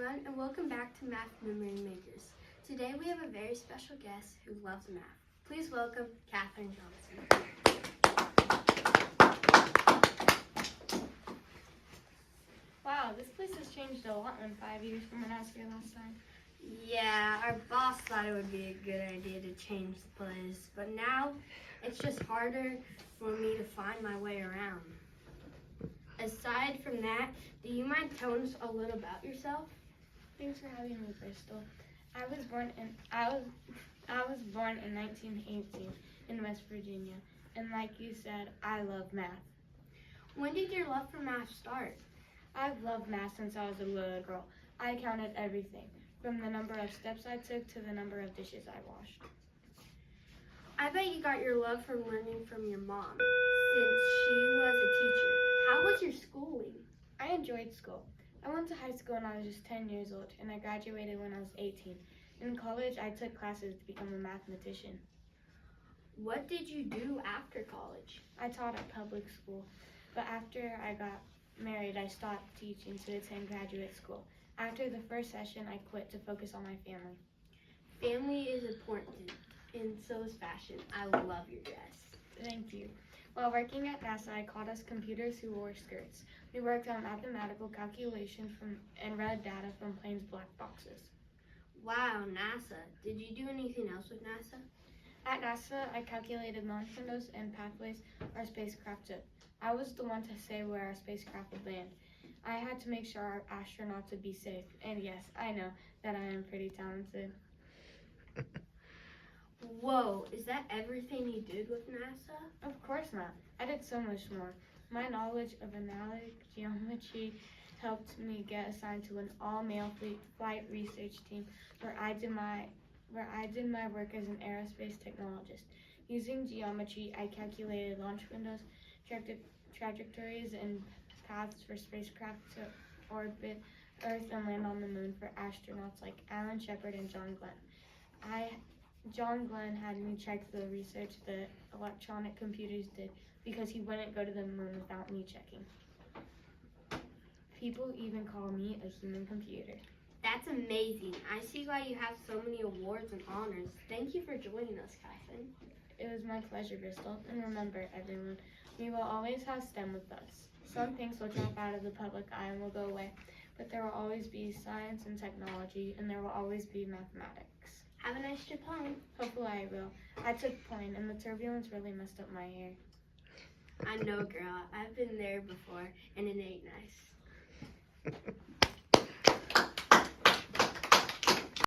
everyone, and welcome back to Math Memory Makers. Today we have a very special guest who loves math. Please welcome Catherine Johnson. Wow, this place has changed a lot in 5 years from when I was here last time. Yeah, our boss thought it would be a good idea to change the place, but now it's just harder for me to find my way around. Aside from that, do you mind telling us a little about yourself? Thanks for having me, Bristol. I was born in 1918 in West Virginia, and like you said, I love math. When did your love for math start? I've loved math since I was a little girl. I counted everything, from the number of steps I took to the number of dishes I washed. I bet you got your love from learning from your mom, since she was a teacher. How was your schooling? I enjoyed school. I went to high school when I was just 10 years old, and I graduated when I was 18. In college, I took classes to become a mathematician. What did you do after college? I taught at public school, but after I got married, I stopped teaching to attend graduate school. After the first session, I quit to focus on my family. Family is important, and so is fashion. I love your dress. Thank you. While working at NASA, I called us computers who wore skirts. We worked on mathematical calculations and read data from planes' black boxes. Wow, NASA. Did you do anything else with NASA? At NASA, I calculated launch windows and pathways our spacecraft took. I was the one to say where our spacecraft would land. I had to make sure our astronauts would be safe. And yes, I know that I am pretty talented. Whoa, is that everything you did with NASA? Of course not. I did so much more. My knowledge of analytic geometry helped me get assigned to an all-male flight research team where I did my work as an aerospace technologist. Using geometry, I calculated launch windows, trajectories, and paths for spacecraft to orbit Earth and land on the moon for astronauts like Alan Shepard and John Glenn. John Glenn had me check the research the electronic computers did because he wouldn't go to the moon without me checking. People even call me a human computer. That's amazing. I see why you have so many awards and honors. Thank you for joining us, Catherine. It was my pleasure, Bristol. And remember, everyone, we will always have STEM with us. Some things will drop out of the public eye and will go away, but there will always be science and technology, and there will always be mathematics. Have a nice trip home. Hopefully I will. I took Paitynn, and the turbulence really messed up my hair. I know, girl. I've been there before, and it ain't nice.